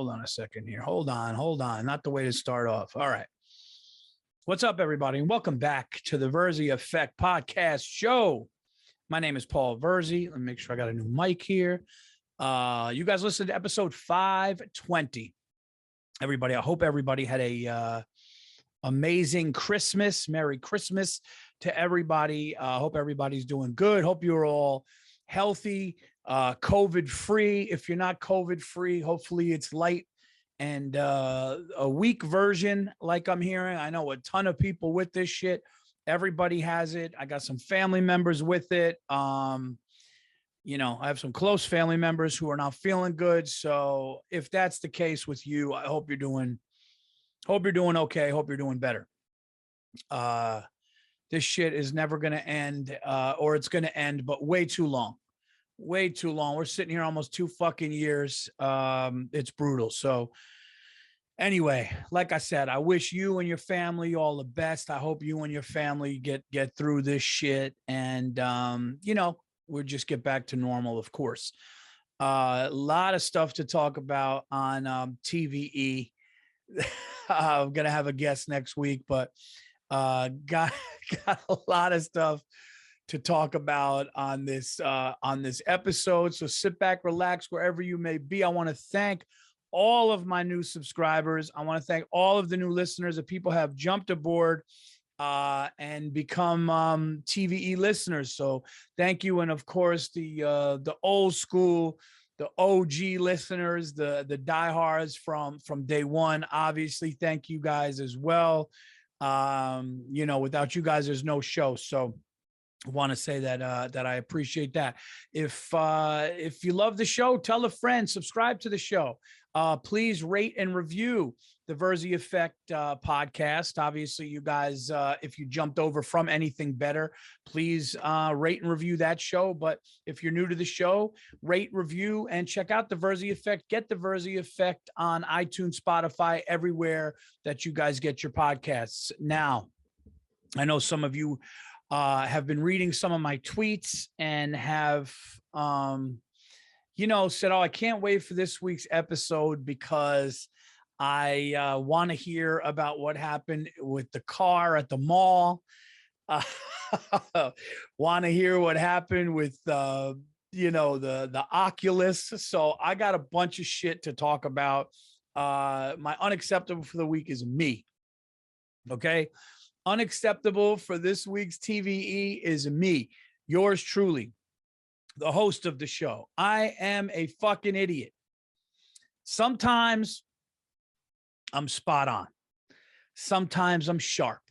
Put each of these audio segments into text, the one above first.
Hold on a second here. Hold on. Not the way to start off. All right. What's up, everybody? And welcome back to the Virzi Effect podcast show. My name is Paul Virzi. Let me make sure I got a new mic here. You guys listened to episode 520. Everybody, I hope everybody had a amazing Christmas. Merry Christmas to everybody. I hope everybody's doing good. Hope you're all healthy, COVID free. If you're not COVID free, hopefully it's light and a weak version like I'm hearing. I know a ton of people with this shit. Everybody has it. I got some family members with it. You know, I have some close family members who are not feeling good. So if that's the case with you, I hope you're doing okay. Hope you're doing better. This shit is never going to end, or it's going to end, but way too long. We're sitting here almost 2 fucking years. It's brutal. So anyway, like I said, I wish you and your family all the best. I hope you and your family get through this shit. And, you know, we'll just get back to normal, of course. A lot of stuff to talk about on TVE. I'm going to have a guest next week, but got a lot of stuff to talk about on this episode. So sit back, relax, wherever you may be. I want to thank all of my new subscribers. I want to thank all of the new listeners that people have jumped aboard and become TVE listeners. So thank you. And of course, the old school, the OG listeners, the diehards from day one, obviously, thank you guys as well. You know, without you guys, there's no show. So I want to say that I appreciate that. If you love the show, tell a friend, subscribe to the show. Please rate and review the Virzi Effect podcast. Obviously, you guys, if you jumped over from anything better, please rate and review that show. But if you're new to the show, rate, review, and check out the Virzi Effect. Get the Virzi Effect on iTunes, Spotify, everywhere that you guys get your podcasts. Now, I know some of you have been reading some of my tweets and have, you know, said, oh, I can't wait for this week's episode because I want to hear about what happened with the car at the mall. Want to hear what happened with, you know, the oculus. So I got a bunch of shit to talk about. My unacceptable for the week is me. Okay. Unacceptable for this week's TVE is me, yours truly, the host of the show. I am a fucking idiot. Sometimes I'm spot on. Sometimes I'm sharp.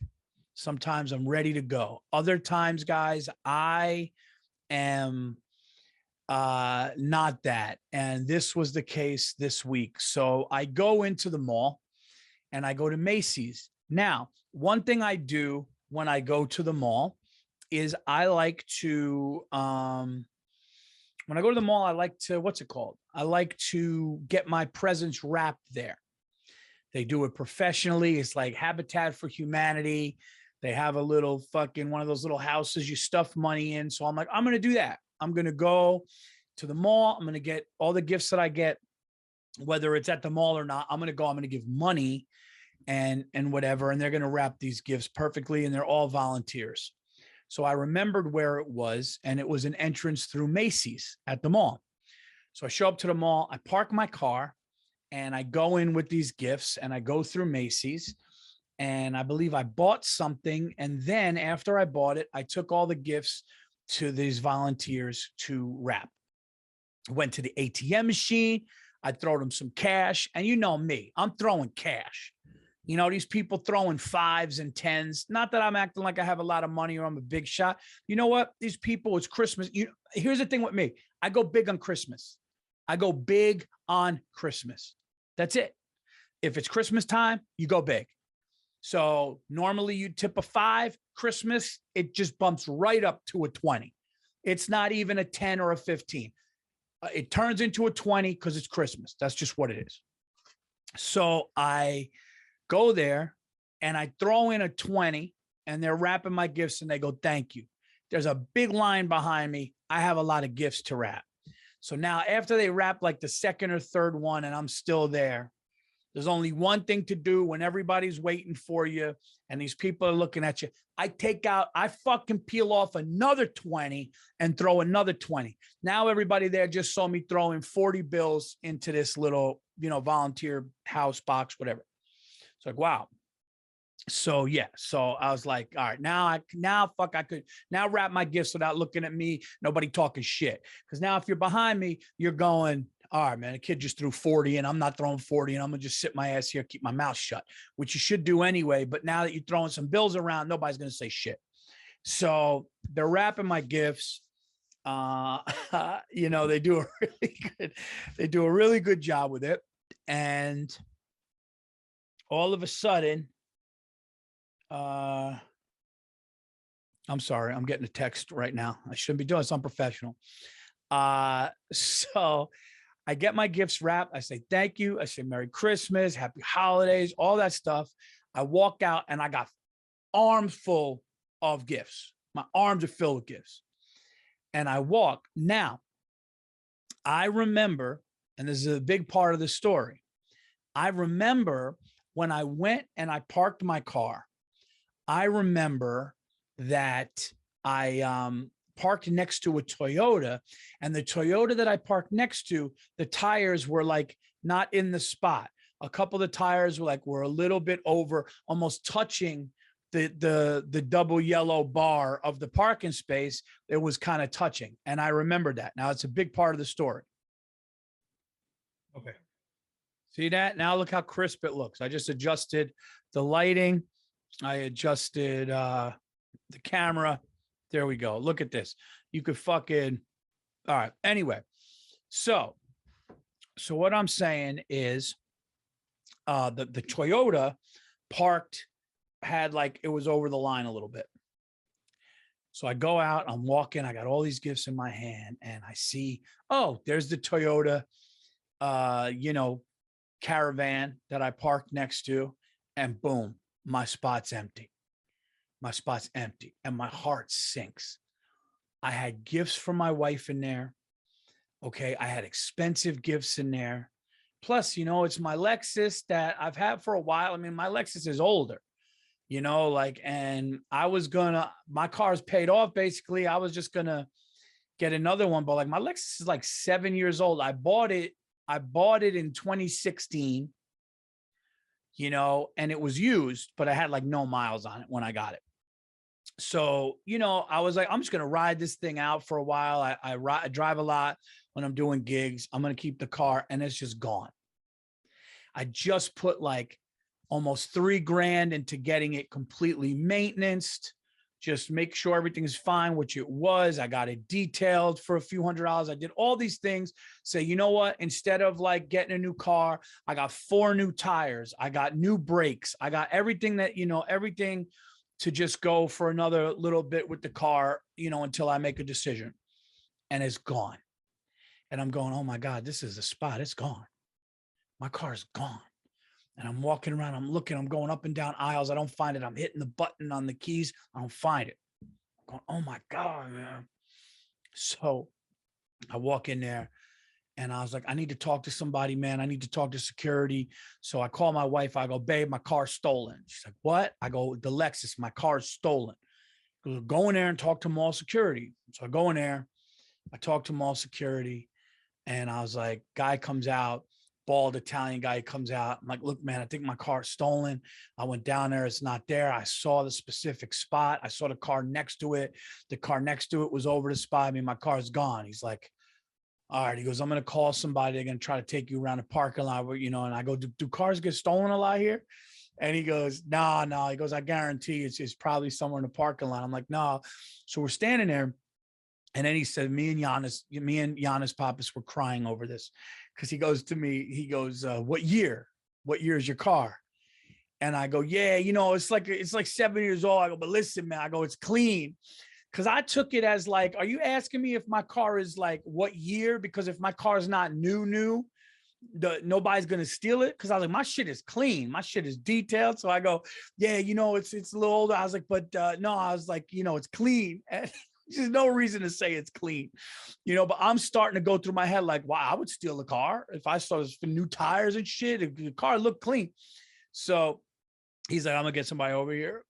Sometimes I'm ready to go. Other times, guys, I am not that. And this was the case this week. So I go into the mall and I go to Macy's. Now, one thing I do when I go to the mall is I like to, when I go to the mall, I like to, what's it called? I like to get my presents wrapped there. They do it professionally. It's like Habitat for Humanity. They have a little fucking one of those little houses you stuff money in. So I'm like, I'm going to do that. I'm going to go to the mall. I'm going to get all the gifts that I get, whether it's at the mall or not. I'm going to give money and whatever, and they're going to wrap these gifts perfectly, and they're all volunteers. So I remembered where it was, and it was an entrance through Macy's at the mall. So I show up to the mall, I park my car, and I go in with these gifts, and I go through Macy's, and I believe I bought something, and then after I bought it, I took all the gifts to these volunteers to wrap. Went to the ATM machine, I throw them some cash, and you know me, I'm throwing cash. You know, these people throwing 5s and 10s. Not that I'm acting like I have a lot of money or I'm a big shot. You know what? These people, it's Christmas. Here's the thing with me. I go big on Christmas. That's it. If it's Christmas time, you go big. So normally you tip a 5. Christmas, it just bumps right up to a 20. It's not even a 10 or a 15. It turns into a 20 because it's Christmas. That's just what it is. So I go there and I throw in a 20 and they're wrapping my gifts and they go, thank you. There's a big line behind me. I have a lot of gifts to wrap. So now after they wrap like the second or third one and I'm still there, there's only one thing to do when everybody's waiting for you and these people are looking at you. I fucking peel off another 20 and throw another 20. Now everybody there just saw me throwing 40 bills into this little, volunteer house box, whatever. It's like, wow. So yeah, so I was like, all right, I could now wrap my gifts without looking at me, nobody talking shit. Because now if you're behind me, you're going, all right, man, a kid just threw 40 and I'm not throwing 40 and I'm gonna just sit my ass here, keep my mouth shut, which you should do anyway. But now that you're throwing some bills around, nobody's gonna say shit. So they're wrapping my gifts. They do a really good job with it. And all of a sudden, I'm sorry, I'm getting a text right now. I shouldn't be doing this. I'm unprofessional. So I get my gifts wrapped. I say, thank you. I say, Merry Christmas, Happy Holidays, all that stuff. I walk out and I got arms full of gifts. My arms are filled with gifts. And I walk. Now, I remember, and this is a big part of the story. I remember when I went and I parked my car. I remember that I parked next to a Toyota, and the Toyota that I parked next to, the tires were like not in the spot. A couple of the tires were a little bit over, almost touching the double yellow bar of the parking space. It was kind of touching. And I remember that. Now it's a big part of the story. Okay. See that? Now look how crisp it looks. I just adjusted the lighting. I adjusted the camera. There we go. Look at this. You could fucking, all right. Anyway, so what I'm saying is the Toyota parked, had it was over the line a little bit. So I go out, I'm walking, I got all these gifts in my hand, and I see, oh, there's the Toyota, Caravan that I parked next to, and boom, my spot's empty. My spot's empty, and my heart sinks. I had gifts for my wife in there. Okay, I had expensive gifts in there. Plus, it's my Lexus that I've had for a while. I mean, my Lexus is older, and my car's paid off basically. I was just gonna get another one, but my Lexus is 7 years old. I bought it in 2016, and it was used, but I had no miles on it when I got it. So, I was like, I'm just going to ride this thing out for a while. I drive a lot when I'm doing gigs. I'm going to keep the car, and it's just gone. I just put almost $3,000 into getting it completely maintenanced. Just make sure everything's fine, which it was. I got it detailed for a few $100s. I did all these things. Say, you know what? Instead of getting a new car, I got 4 new tires. I got new brakes. I got everything that, everything to just go for another little bit with the car, until I make a decision. And it's gone. And I'm going, oh my God, this is the spot. It's gone. My car's gone. And I'm walking around, I'm looking, I'm going up and down aisles. I don't find it. I'm hitting the button on the keys. I don't find it. I'm going, oh my God, man. So I walk in there and I was like, I need to talk to somebody, man. I need to talk to security. So I call my wife. I go, babe, my car's stolen. She's like, what? I go, the Lexus, my car's stolen. Go in there and talk to mall security. So I go in there, I talk to mall security, and I was like, guy comes out, bald Italian guy comes out. I'm like, look, man, I think my car's stolen. I went down there. It's not there. I saw the specific spot. I saw the car next to it. The car next to it was over the spot. I mean, my car's gone. He's like, all right. He goes, I'm going to call somebody. They're going to try to take you around the parking lot, and I go, do cars get stolen a lot here? And he goes, no. He goes, I guarantee it's probably somewhere in the parking lot. I'm like, no. So we're standing there. And then he said, me and Giannis Pappas were crying over this. Because he goes to me, he goes, what year is your car? And I go, yeah, it's like 7 years old. I go, but listen, man, I go, it's clean. Because I took it as are you asking me if my car is what year? Because if my car is not new, nobody's going to steal it. Because I was like, my shit is clean. My shit is detailed. So I go, yeah, it's a little older. I was like, but no, I was like, it's clean. And There's no reason to say it's clean, you know, but I'm starting to go through my head like, wow, I would steal a car if I saw new tires and shit. If the car looked clean. So he's like, I'm gonna get somebody over here.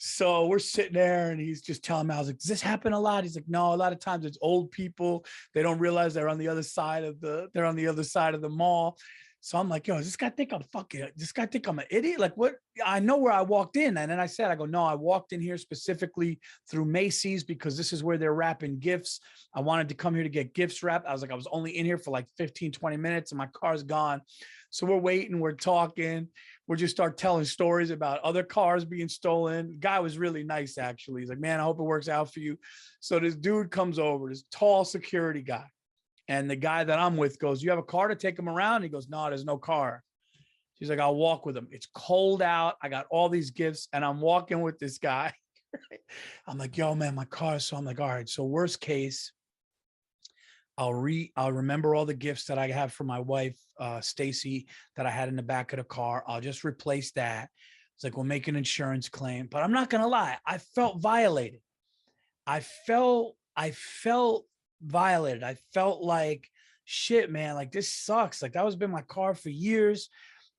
So we're sitting there and he's just telling me, I was like, does this happen a lot? He's like, no, a lot of times it's old people. They don't realize they're on the other side of the mall. So I'm like, yo, does this guy think I'm an idiot? Like, what? I know where I walked in. And then I said, I go, no, I walked in here specifically through Macy's because this is where they're wrapping gifts. I wanted to come here to get gifts wrapped. I was like, I was only in here for like 15, 20 minutes and my car's gone. So we're waiting, we're talking. We'll just start telling stories about other cars being stolen. The guy was really nice, actually. He's like, man, I hope it works out for you. So this dude comes over, this tall security guy. And the guy that I'm with goes, you have a car to take him around? He goes, no, there's no car. He's like, I'll walk with him. It's cold out. I got all these gifts and I'm walking with this guy. I'm like, yo, man, my car. So I'm like, all right, so worst case, I'll remember all the gifts that I have for my wife, Stacy, that I had in the back of the car. I'll just replace that. It's like, we'll make an insurance claim, but I'm not going to lie. I felt violated. I felt violated. I felt like shit, man, like this sucks. Like that was been my car for years.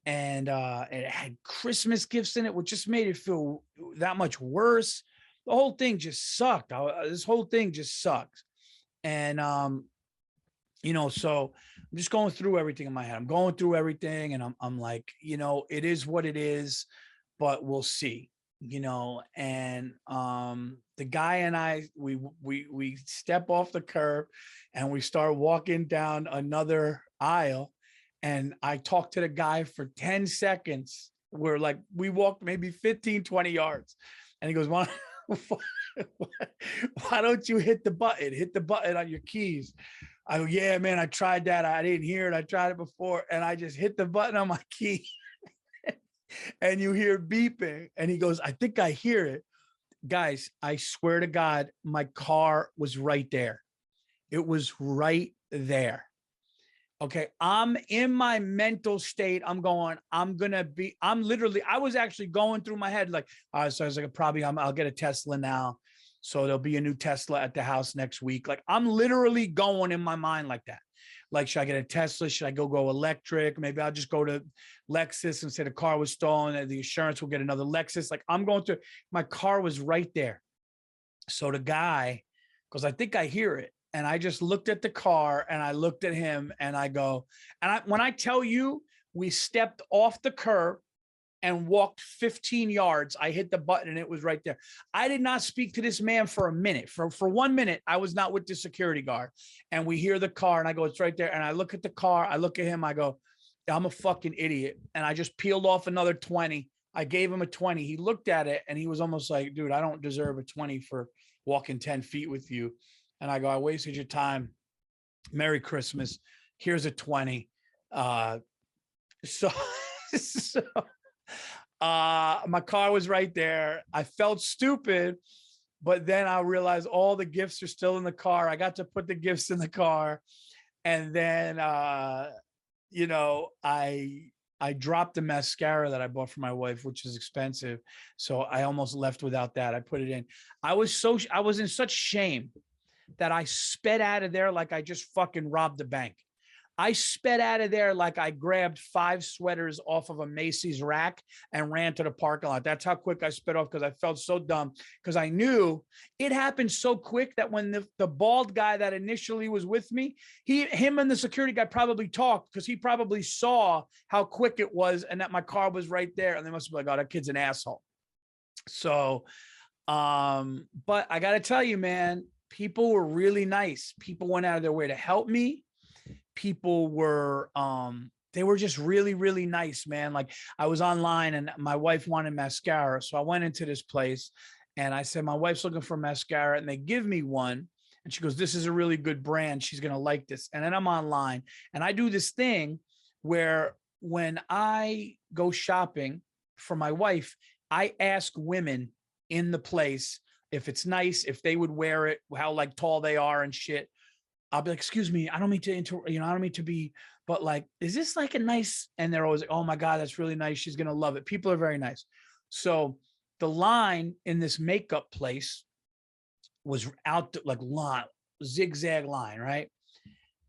And it had Christmas gifts in it, which just made it feel that much worse. The whole thing just sucked. This whole thing just sucks. And, you know, so I'm just going through everything in my head. I'm going through everything and I'm like, you know, it is what it is, but we'll see, you know. And the guy and I, we step off the curb and we start walking down another aisle. And I talked to the guy for 10 seconds. We walked maybe 15, 20 yards. And he goes, why don't you hit the button? Hit the button on your keys. I go, yeah, man, I tried that. I didn't hear it. I tried it before. And I just hit the button on my key. And you hear beeping. And he goes, I think I hear it. Guys, I swear to God, my car was right there. It was right there. Okay, I'm in my mental state. I'm literally, I was actually going through my head like, all right, so I was like, I'll get a Tesla now. So there'll be a new Tesla at the house next week. Like I'm literally going in my mind like that. Like, should I get a Tesla? Should I go electric? Maybe I'll just go to Lexus and say the car was stolen and the insurance will get another Lexus. Like I'm going to, my car was right there. So the guy, because I think I hear it. And I just looked at the car and I looked at him and I go, when I tell you, we stepped off the curb and walked 15 yards. I hit the button and it was right there. I did not speak to this man for a minute. For 1 minute, I was not with the security guard. And we hear the car and I go, it's right there. And I look at the car, I look at him, I go, I'm a fucking idiot. And I just peeled off another 20. I gave him a 20. He looked at it and he was almost like, dude, I don't deserve a 20 for walking 10 feet with you. And I go, I wasted your time. Merry Christmas. Here's a 20. My car was right there. I felt stupid, but then I realized all the gifts are still in the car. I got to put the gifts in the car. And then, you know, I dropped the mascara that I bought for my wife, which is expensive. So I almost left without that. I put it in. I was in such shame that I sped out of there like I just fucking robbed the bank. I sped out of there like I grabbed 5 sweaters off of a Macy's rack and ran to the parking lot. That's how quick I sped off because I felt so dumb because I knew it happened so quick that when the bald guy that initially was with me, him and the security guy probably talked because he probably saw how quick it was and that my car was right there. And they must be like, oh, that kid's an asshole. So, but I got to tell you, man, people were really nice. People went out of their way to help me. People were, they were just really, really nice, man. Like I was online and my wife wanted mascara. So I went into this place and I said, my wife's looking for mascara and they give me one. And she goes, this is a really good brand. She's going to like this. And then I'm online and I do this thing where when I go shopping for my wife, I ask women in the place if it's nice, if they would wear it, how like tall they are and shit. I'll be like, excuse me, I don't mean to I don't mean to be, but like, is this like a nice? And they're always like, oh my God, that's really nice. She's going to love it. People are very nice. So the line in this makeup place was out like line, zigzag line, right?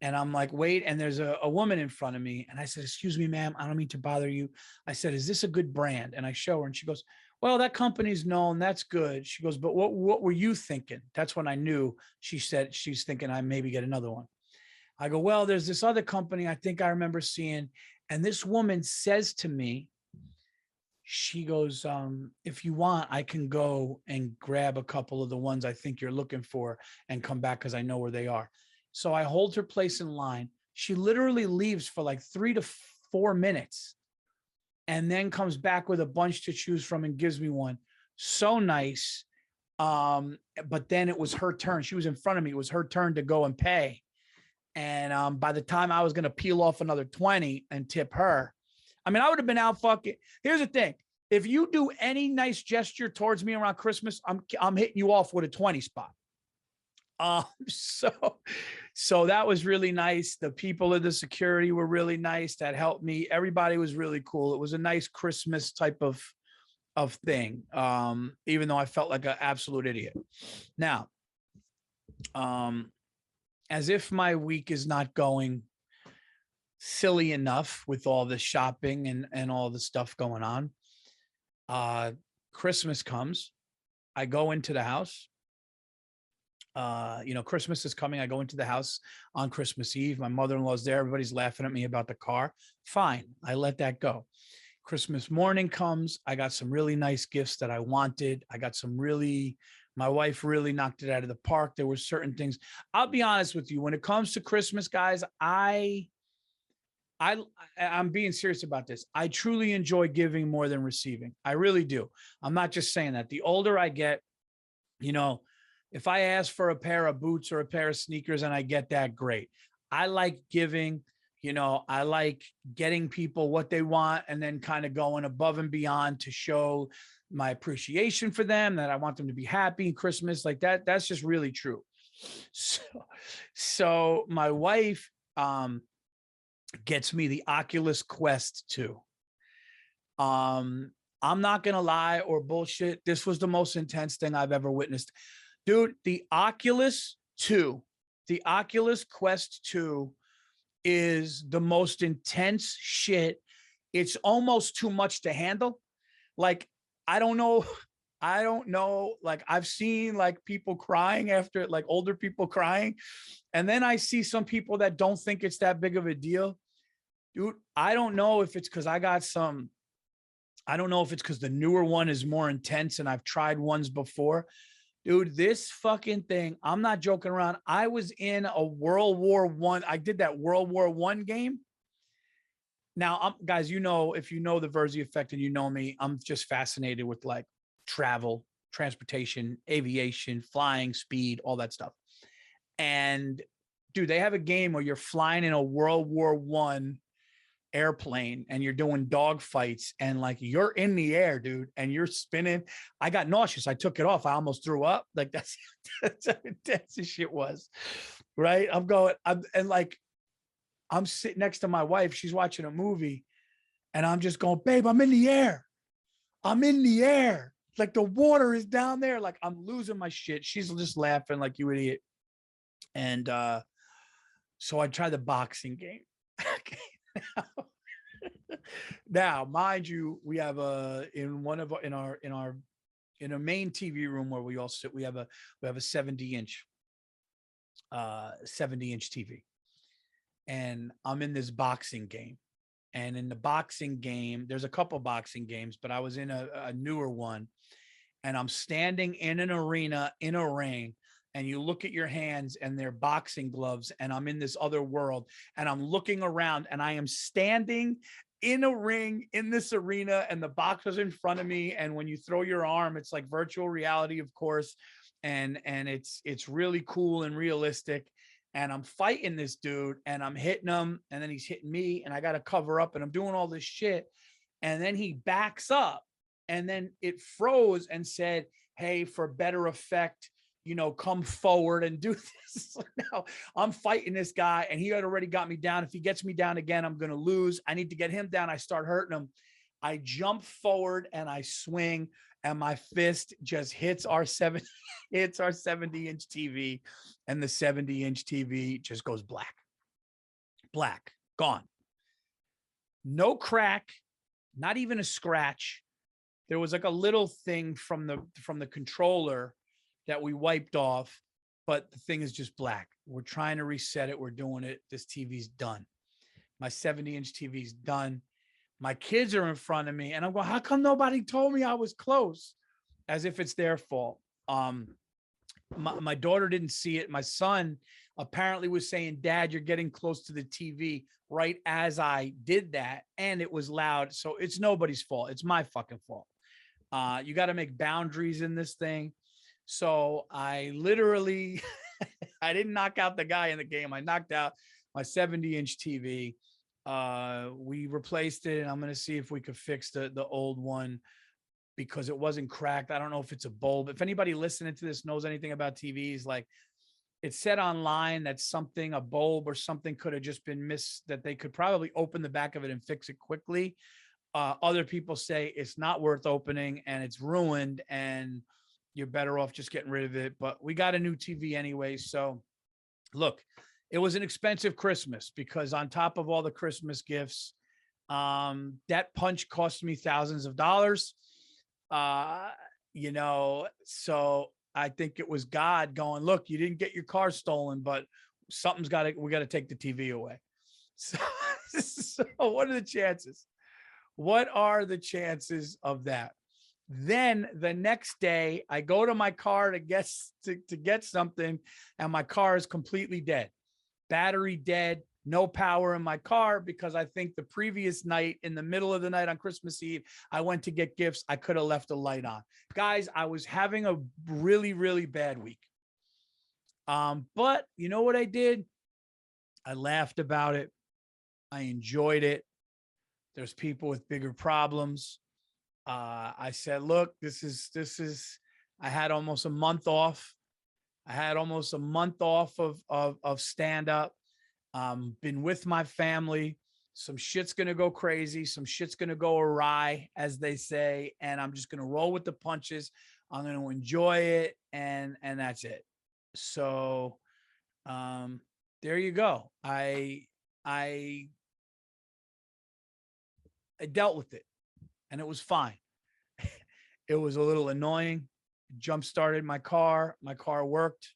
And I'm like, wait, and there's a woman in front of me. And I said, excuse me, ma'am, I don't mean to bother you. I said, is this a good brand? And I show her and she goes, well, that company's known, that's good. She goes, but what were you thinking? That's when I knew. She said, she's thinking I maybe get another one. I go, well, there's this other company I think I remember seeing. And this woman says to me, she goes, if you want, I can go and grab a couple of the ones I think you're looking for and come back because I know where they are. So I hold her place in line. She literally leaves for like 3 to 4 minutes and then comes back with a bunch to choose from and gives me one. So nice. But then it was her turn. She was in front of me. It was her turn to go and pay. And by the time I was going to peel off another 20 and tip her, I mean, I would have been out fucking. Here's the thing. If you do any nice gesture towards me around Christmas, I'm hitting you off with a 20 spot. So that was really nice. The people of the security were really nice. That helped me. Everybody was really cool. It was a nice Christmas type of thing. Even though I felt like an absolute idiot. Now, as if my week is not going silly enough with all the shopping and all the stuff going on. Christmas comes. I go into the house. Christmas is coming. I go into the house on Christmas Eve. My mother-in-law's there. Everybody's laughing at me about the car. Fine. I let that go. Christmas morning comes. I got some really nice gifts that I wanted. My wife really knocked it out of the park. There were certain things. I'll be honest with you. When it comes to Christmas, guys, I'm being serious about this. I truly enjoy giving more than receiving. I really do. I'm not just saying that. The older I get, if I ask for a pair of boots or a pair of sneakers and I get that, great. I like giving, I like getting people what they want and then kind of going above and beyond to show my appreciation for them, that I want them to be happy Christmas like that. That's just really true. So my wife gets me the Oculus Quest 2. I'm not going to lie or bullshit. This was the most intense thing I've ever witnessed. Dude, the Oculus Quest 2 is the most intense shit. It's almost too much to handle. Like, I don't know. Like, I've seen like people crying after, like older people crying. And then I see some people that don't think it's that big of a deal. Dude, I don't know if it's because the newer one is more intense and I've tried ones before. Dude, this fucking thing, I'm not joking around. I was in a World War I. I did that World War I game. Now, guys, if you know the Virzi effect and you know me, I'm just fascinated with like travel, transportation, aviation, flying, speed, all that stuff. And dude, they have a game where you're flying in a World War I airplane and you're doing dog fights and like you're in the air, dude, and you're spinning. I got nauseous. I took it off. I almost threw up. Like that's how intense this shit was. Right. I'm sitting next to my wife. She's watching a movie and I'm just going, babe, I'm in the air. I'm in the air. Like the water is down there. Like I'm losing my shit. She's just laughing like you idiot. And so I tried the boxing game. Now, mind you, we have in our main TV room where we all sit, we have a 70-inch TV. And I'm in this boxing game. And in the boxing game, there's a couple boxing games, but I was in a newer one. And I'm standing in an arena in a ring. And you look at your hands and they're boxing gloves. And I'm in this other world. And I'm looking around and I am standing in a ring in this arena. And the boxer's in front of me. And when you throw your arm, it's like virtual reality, of course. And it's really cool and realistic. And I'm fighting this dude and I'm hitting him and then he's hitting me and I got to cover up and I'm doing all this shit. And then he backs up and then it froze and said, hey, for better effect, come forward and do this. Now I'm fighting this guy and he had already got me down. If he gets me down again, I'm going to lose. I need to get him down. I start hurting him. I jump forward and I swing and my fist just hits our 70-inch TV, and the 70-inch TV just goes black, gone. No crack, not even a scratch. There was like a little thing from the controller that we wiped off, but the thing is just black. We're trying to reset it. We're doing it. This TV's done. My 70-inch TV's done. My kids are in front of me, and I'm going, how come nobody told me I was close? As if it's their fault. My daughter didn't see it. My son apparently was saying, Dad, you're getting close to the TV right as I did that, and it was loud. So it's nobody's fault. It's my fucking fault. You got to make boundaries in this thing. So I literally, I didn't knock out the guy in the game. I knocked out my 70-inch TV. We replaced it, and I'm going to see if we could fix the old one because it wasn't cracked. I don't know if it's a bulb. If anybody listening to this knows anything about TVs, like it said online that a bulb or something could have just been missed, that they could probably open the back of it and fix it quickly. Other people say it's not worth opening and it's ruined and you're better off just getting rid of it. But we got a new TV anyway. So look, it was an expensive Christmas because on top of all the Christmas gifts, that punch cost me thousands of dollars. So I think it was God going, look, you didn't get your car stolen, but we got to take the TV away. So what are the chances? What are the chances of that? Then the next day I go to my car to get something, and my car is completely dead. Battery dead, no power in my car, because I think the previous night, in the middle of the night on Christmas Eve, I went to get gifts. I could have left a light on. Guys, I was having a really, really bad week. But you know what I did? I laughed about it. I enjoyed it. There's people with bigger problems. I said, look, this is, I had almost a month off. Of stand up. Been with my family. Some shit's going to go crazy. Some shit's going to go awry, as they say. And I'm just going to roll with the punches. I'm going to enjoy it. And that's it. So, there you go. I dealt with it and it was fine. It was a little annoying. Jump started my car. My car worked.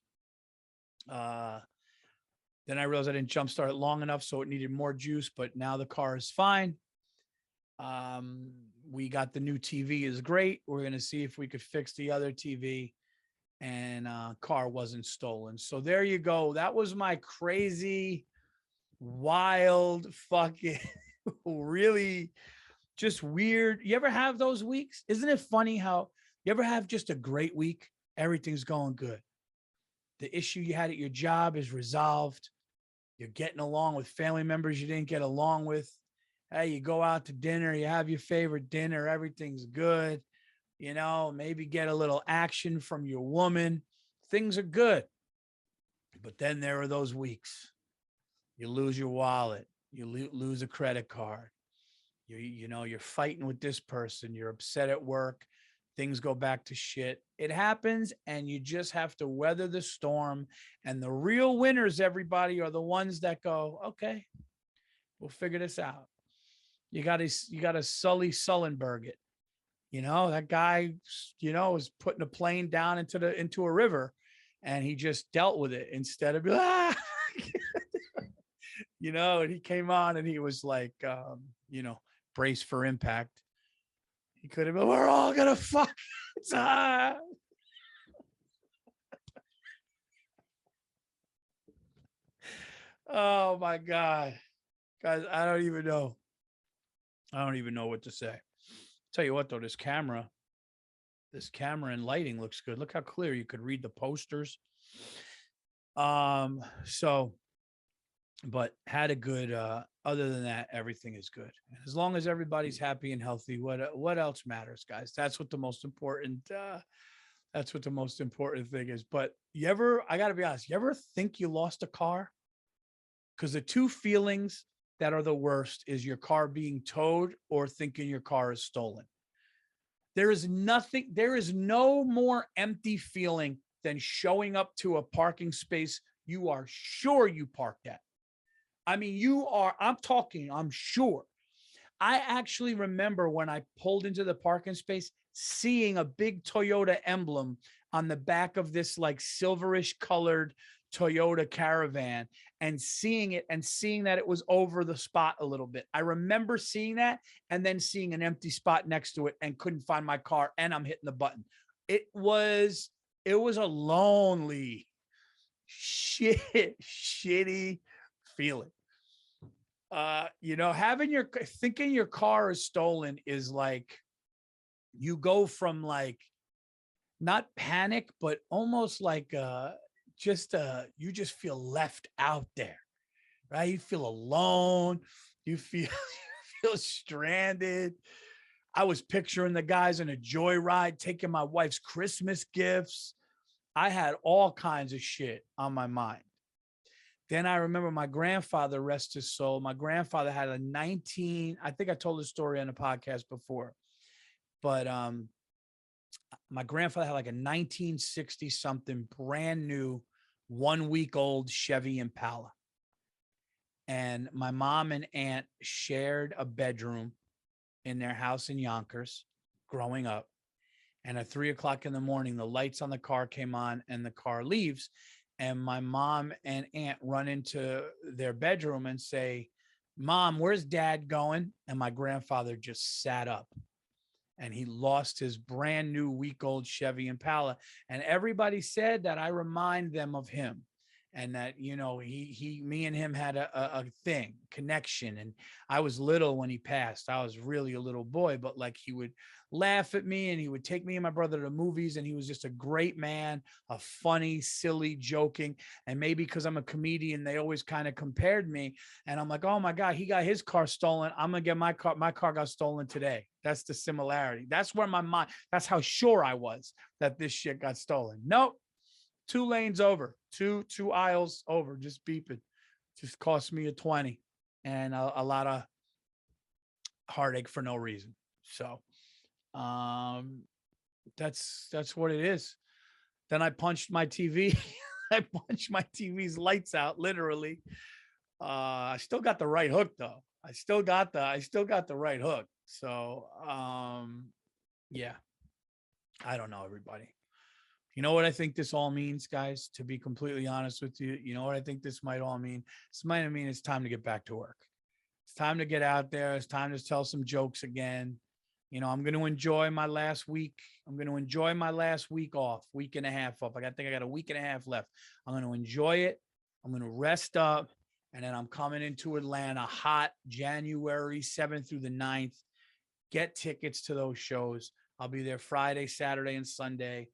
Then I realized I didn't jump start it long enough, so it needed more juice, but now the car is fine. We got the new TV is great. We're going to see if we could fix the other TV, and car wasn't stolen. So there you go. That was my crazy, wild, fucking, really just weird. You ever have those weeks? Isn't it funny how you ever have just a great week? Everything's going good. The issue you had at your job is resolved. You're getting along with family members you didn't get along with. Hey, you go out to dinner, you have your favorite dinner, everything's good. You know, maybe get a little action from your woman. Things are good. But then there are those weeks. You lose your wallet. You lose a credit card. You're fighting with this person. You're upset at work. Things go back to shit. It happens, and you just have to weather the storm. And the real winners, everybody, are the ones that go, okay, we'll figure this out. You got to Sully Sullenberg it. That guy, was putting a plane down into a river, and he just dealt with it instead of and he came on and he was like, brace for impact. He could have been, we're all gonna fuck. Oh my God. Guys, I don't even know what to say. Tell you what though, this camera and lighting looks good. Look how clear you could read the posters. But had a good, other than that, everything is good. As long as everybody's happy and healthy, what else matters, guys? That's what the most important thing is. But I gotta be honest, you ever think you lost a car? Because the two feelings that are the worst is your car being towed or thinking your car is stolen. There is nothing, there is no more empty feeling than showing up to a parking space you are sure you parked at. I mean, I'm sure. I actually remember when I pulled into the parking space, seeing a big Toyota emblem on the back of this like silverish colored Toyota Caravan, and seeing it and seeing that it was over the spot a little bit. I remember seeing that and then seeing an empty spot next to it and couldn't find my car, and I'm hitting the button. It was a lonely, shitty feeling. Thinking your car is stolen is like, you go from like not panic, but almost like you just feel left out there, right? You feel alone. You feel you feel stranded. I was picturing the guys in a joyride taking my wife's Christmas gifts. I had all kinds of shit on my mind. Then I remember my grandfather, rest his soul. My grandfather had I think I told this story on the podcast before, but my grandfather had like a 1960 something brand new 1 week old Chevy Impala. And my mom and aunt shared a bedroom in their house in Yonkers growing up. And at 3:00 in the morning, the lights on the car came on and the car leaves. And my mom and aunt run into their bedroom and say, "Mom, where's dad going?" And my grandfather just sat up, and he lost his brand new week-old Chevy Impala. And everybody said that I remind them of him, and that, me and him had a thing, connection. And I was little when he passed. I was really a little boy, but like, he would laugh at me, and he would take me and my brother to the movies. And he was just a great man, a funny, silly, joking. And maybe because I'm a comedian, they always kind of compared me. And I'm like, oh my God, he got his car stolen. I'm going to get my car got stolen today. That's the similarity. That's where my mind, that's how sure I was that this shit got stolen. Nope. 2 lanes over, two aisles over, just beeping. Just cost me a 20 and a lot of heartache for no reason. So that's what it is. Then I punched my TV. I punched my TV's lights out, literally. I still got the right hook though. I still got the right hook. So yeah. I don't know, everybody. You know what I think this all means, guys? To be completely honest with you, you know what I think this might all mean? This might mean it's time to get back to work. It's time to get out there. It's time to tell some jokes again. I'm going to enjoy my last week. I'm going to enjoy my last week off, week and a half off. I think I got a week and a half left. I'm going to enjoy it. I'm going to rest up. And then I'm coming into Atlanta hot January 7th through the 9th. Get tickets to those shows. I'll be there Friday, Saturday, and Sunday.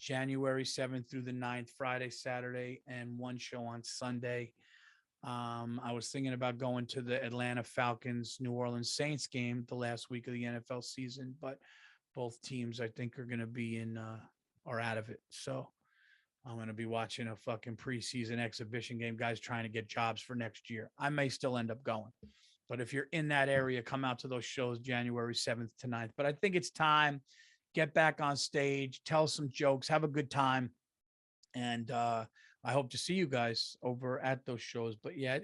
January 7th through the 9th, Friday, Saturday, and 1 show on Sunday. I was thinking about going to the Atlanta Falcons, New Orleans Saints game the last week of the NFL season, but both teams I think are going to be are out of it. So I'm going to be watching a fucking preseason exhibition game, guys trying to get jobs for next year. I may still end up going, but if you're in that area, come out to those shows January 7th to 9th. But I think it's time. Get back on stage, tell some jokes, have a good time. And I hope to see you guys over at those shows. But yeah,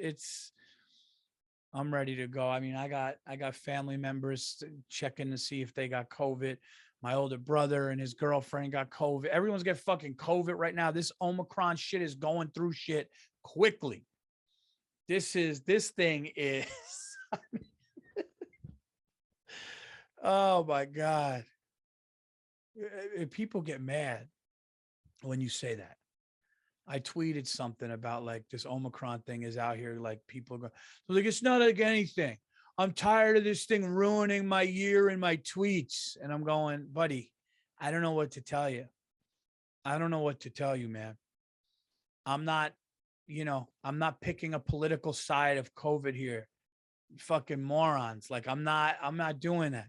I'm ready to go. I mean, I got family members checking to see if they got COVID. My older brother and his girlfriend got COVID. Everyone's got fucking COVID right now. This Omicron shit is going through shit quickly. This thing is, oh my God. People get mad when you say that. I tweeted something about like this Omicron thing is out here. Like people go, so like, it's not like anything. I'm tired of this thing ruining my year and my tweets. And I'm going, buddy, I don't know what to tell you. I don't know what to tell you, man. I'm not picking a political side of COVID here. You fucking morons. Like I'm not doing that.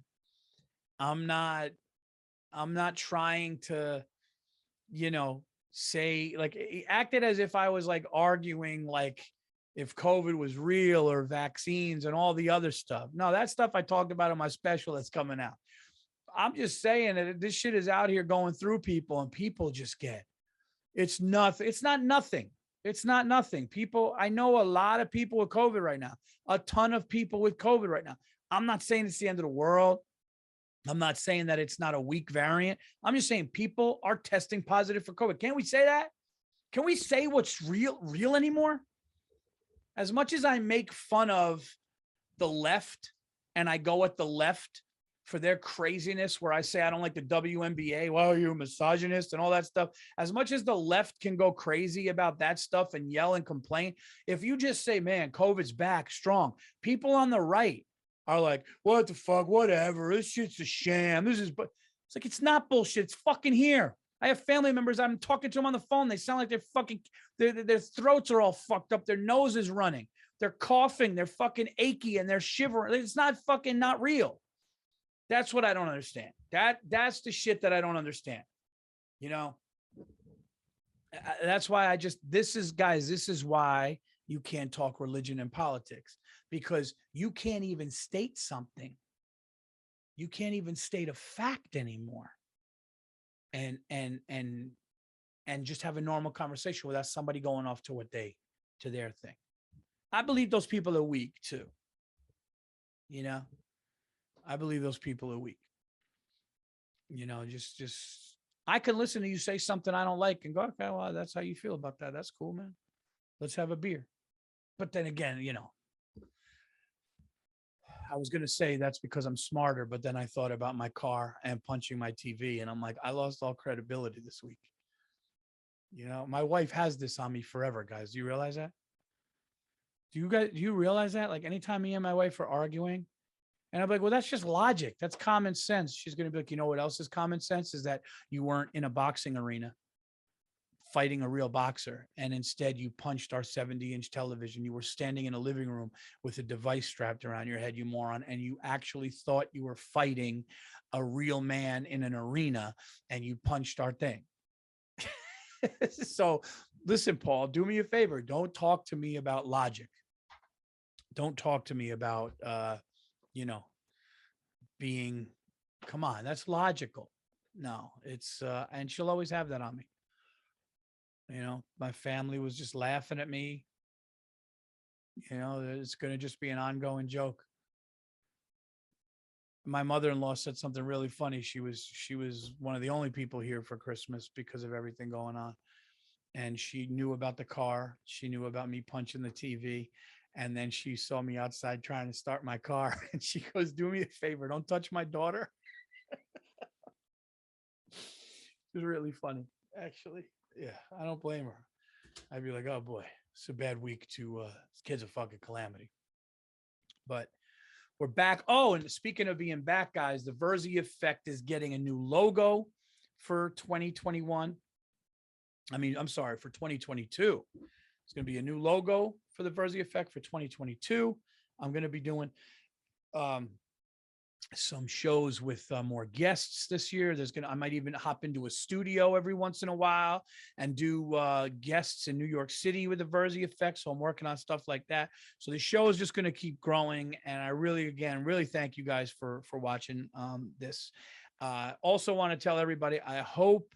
I'm not trying to, say like, he acted as if I was like arguing like if COVID was real or vaccines and all the other stuff. No, that stuff I talked about in my special that's coming out. I'm just saying that this shit is out here going through people, and people just it's nothing. It's not nothing. It's not nothing. People, I know a lot of people with COVID right now, a ton of people with COVID right now. I'm not saying it's the end of the world. I'm not saying that it's not a weak variant. I'm just saying people are testing positive for COVID. Can't we say that? Can we say what's real anymore? As much as I make fun of the left and I go at the left for their craziness, where I say I don't like the WNBA, well, you're a misogynist and all that stuff. As much as the left can go crazy about that stuff and yell and complain, if you just say, man, COVID's back strong, people on the right are like, what the fuck, whatever, this shit's a sham. It's like, it's not bullshit. It's fucking here. I have family members, I'm talking to them on the phone. They sound like they're fucking, their throats are all fucked up. Their nose is running. They're coughing. They're fucking achy and they're shivering. It's not fucking not real. That's what I don't understand. That's the shit that I don't understand. You know, that's why this is why you can't talk religion and politics, because you can't even state something. You can't even state a fact anymore. And just have a normal conversation without somebody going off to their thing. I believe those people are weak too. You know, I believe those people are weak. You know, just I can listen to you say something I don't like and go, okay, well, that's how you feel about that. That's cool, man. Let's have a beer. But then again, you know, I was going to say that's because I'm smarter, but then I thought about my car and punching my TV, and I'm like, I lost all credibility this week. You know, my wife has this on me forever, guys. Do you realize that? Do you realize that? Like, anytime me and my wife are arguing, and I'm like, well, that's just logic. That's common sense. She's going to be like, you know what else is common sense? Is that you weren't in a boxing arena fighting a real boxer, and instead you punched our 70-inch television. You were standing in a living room with a device strapped around your head, you moron, and you actually thought you were fighting a real man in an arena, and you punched our thing. So listen, Paul, do me a favor. Don't talk to me about logic. Don't talk to me about, you know, being, come on, that's logical. No, it's, and she'll always have that on me. You know, my family was just laughing at me. You know, it's going to just be an ongoing joke. My mother-in-law said something really funny. She was one of the only people here for Christmas because of everything going on. And she knew about the car. She knew about me punching the TV. And then she saw me outside trying to start my car. And she goes, do me a favor, don't touch my daughter. It was really funny, actually. Yeah, I don't blame her. I'd be like, oh boy, it's a bad week this kid's a fucking calamity. But we're back. Oh, and speaking of being back, guys, the Virzi Effect is getting a new logo for 2021. I'm sorry, for 2022. It's going to be a new logo for the Virzi Effect for 2022. I'm going to be doing some shows with more guests this year. I might even hop into a studio every once in a while and do guests in New York City with the Virzi Effect. So I'm working on stuff like that. So the show is just going to keep growing. And I really thank you guys for watching this. Also want to tell everybody, I hope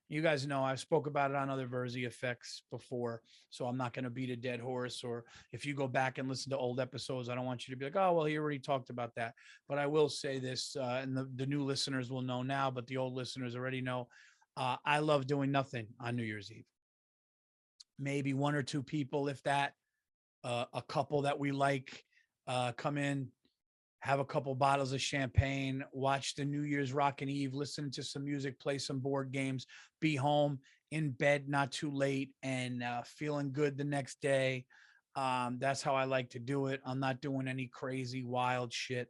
you guys know I've spoke about it on other Virzi Effects before, so I'm not going to beat a dead horse. Or if you go back and listen to old episodes, I don't want you to be like, oh, well, he already talked about that. But I will say this, and the new listeners will know now, but the old listeners already know, I love doing nothing on New Year's Eve. Maybe one or two people, if that, a couple that we like, come in, have a couple bottles of champagne, watch the New Year's Rockin' Eve, listen to some music, play some board games, be home in bed, not too late, and feeling good the next day. That's how I like to do it. I'm not doing any crazy, wild shit.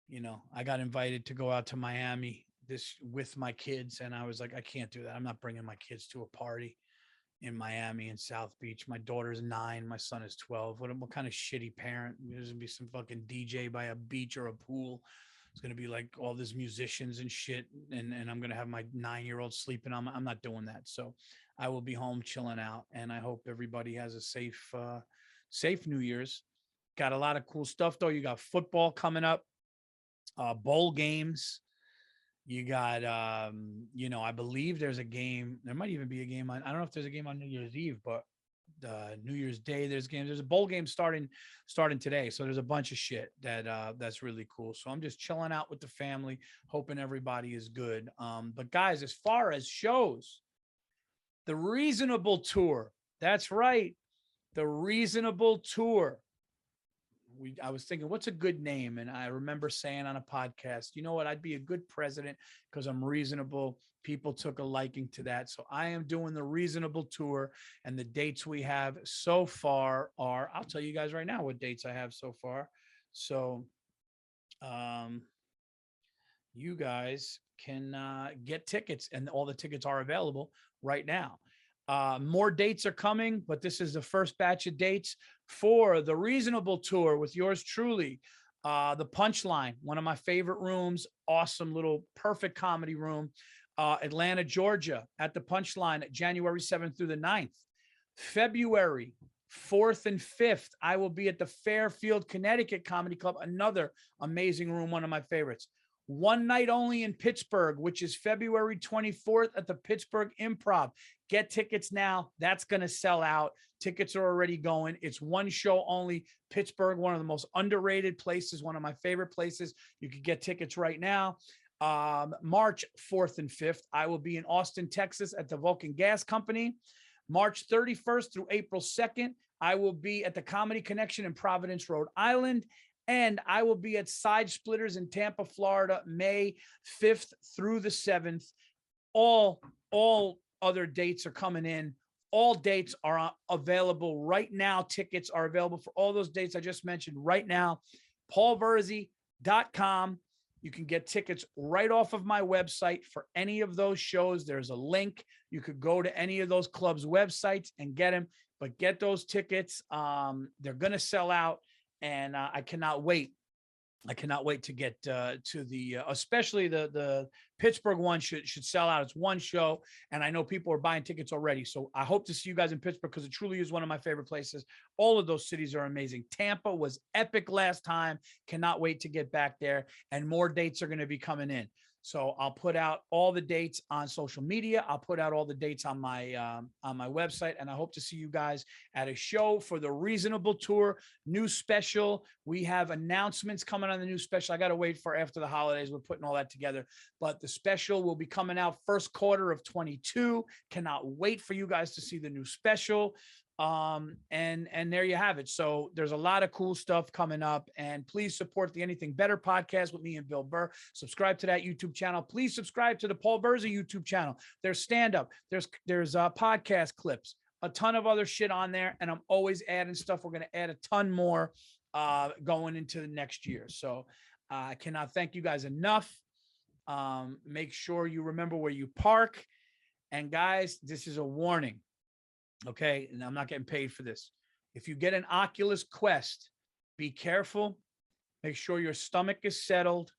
You know, I got invited to go out to Miami with my kids, and I was like, I can't do that. I'm not bringing my kids to a party in Miami and South Beach. My daughter's 9, my son is 12. What kind of shitty parent? There's gonna be some fucking DJ by a beach or a pool. It's gonna be like all these musicians and shit, and I'm gonna have my 9-year-old sleeping on. I'm not doing that. So I will be home chilling out, and I hope everybody has a safe New Year's. Got a lot of cool stuff though. You got football coming up. bowl games. You got, I believe there's a game. There might even be a game on, I don't know if there's a game on New Year's Eve, but New Year's Day, there's games. There's a bowl game starting today. So there's a bunch of shit that's really cool. So I'm just chilling out with the family, hoping everybody is good. But guys, as far as shows, the Reasonable Tour. That's right. The Reasonable Tour. I was thinking, what's a good name? And I remember saying on a podcast, you know what? I'd be a good president because I'm reasonable. People took a liking to that. So I am doing the Reasonable Tour, and the dates we have so far are, I'll tell you guys right now what dates I have so far. So you guys can get tickets, and all the tickets are available right now. More dates are coming, but this is the first batch of dates for the Reasonable Tour with yours truly. The Punchline, one of my favorite rooms, awesome little perfect comedy room. Atlanta, Georgia, at the Punchline, January 7th through the 9th. February 4th and 5th, I will be at the Fairfield, Connecticut Comedy Club, another amazing room, one of my favorites. One night only in Pittsburgh, which is February 24th at the Pittsburgh Improv. Get tickets now. That's going to sell out. Tickets are already going. It's one show only. Pittsburgh, one of the most underrated places, one of my favorite places. You could get tickets right now. March 4th and 5th, I will be in Austin, Texas at the Vulcan Gas Company. March 31st through April 2nd, I will be at the Comedy Connection in Providence, Rhode Island. And I will be at Side Splitters in Tampa, Florida, May 5th through the 7th. All other dates are coming in. All dates are available right now. Tickets are available for all those dates I just mentioned right now. paulvirzi.com. You can get tickets right off of my website for any of those shows. There's a link. You could go to any of those clubs' websites and get them, but get those tickets. They're going to sell out. And I cannot wait. I cannot wait to get to the, especially the Pittsburgh one should sell out. It's one show, and I know people are buying tickets already. So I hope to see you guys in Pittsburgh because it truly is one of my favorite places. All of those cities are amazing. Tampa was epic last time. Cannot wait to get back there, and more dates are going to be coming in. So I'll put out all the dates on social media. I'll put out all the dates on my website, and I hope to see you guys at a show for the Reasonable Tour new special. We have announcements coming on the new special. I got to wait for after the holidays. We're putting all that together, but the special will be coming out first quarter of 22. Cannot wait for you guys to see the new special. And there you have it. So there's a lot of cool stuff coming up, and please support the Anything Better podcast with me and Bill Burr. Subscribe to that YouTube channel. Please subscribe to the Paul Virzi YouTube channel. There's stand-up, there's podcast clips, a ton of other shit on there. And I'm always adding stuff. We're going to add a ton more, going into the next year. So I cannot thank you guys enough. Make sure you remember where you park. And guys, this is a warning. Okay, and I'm not getting paid for this. If you get an Oculus Quest, be careful. Make sure your stomach is settled,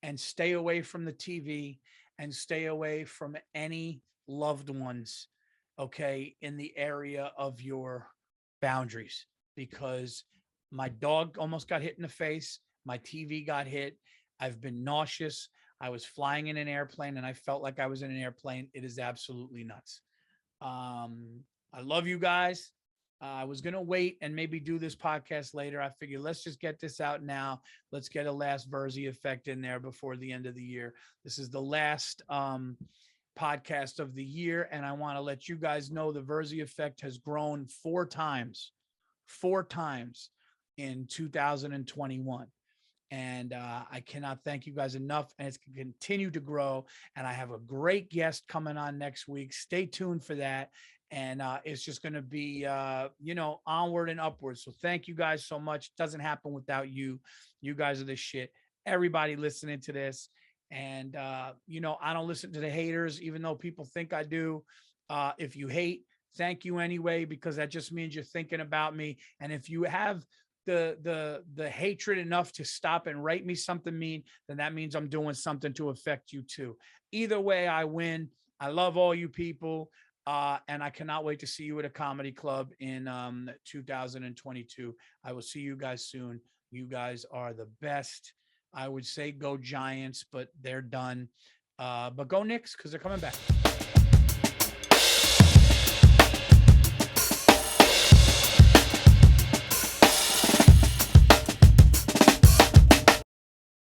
and stay away from the TV, and stay away from any loved ones, okay, in the area of your boundaries, because my dog almost got hit in the face. My TV got hit. I've been nauseous. I was flying in an airplane, and I felt like I was in an airplane. It is absolutely nuts. I love you guys. I was going to wait and maybe do this podcast later. I figured let's just get this out now. Let's get a last Virzi effect in there before the end of the year. This is the last podcast of the year, and I want to let you guys know the Virzi effect has grown four times in 2021. And I cannot thank you guys enough, and it's going to continue to grow. And I have a great guest coming on next week. Stay tuned for that. And it's just going to be, onward and upwards. So thank you guys so much. It doesn't happen without you. You guys are the shit. Everybody listening to this. And, I don't listen to the haters, even though people think I do. If you hate, thank you anyway, because that just means you're thinking about me. And if you have the hatred enough to stop and write me something mean, then that means I'm doing something to affect you too. Either way, I win. I love all you people. And I cannot wait to see you at a comedy club in 2022. I will see you guys soon. You guys are the best. I would say go Giants, but they're done. But go Knicks because they're coming back.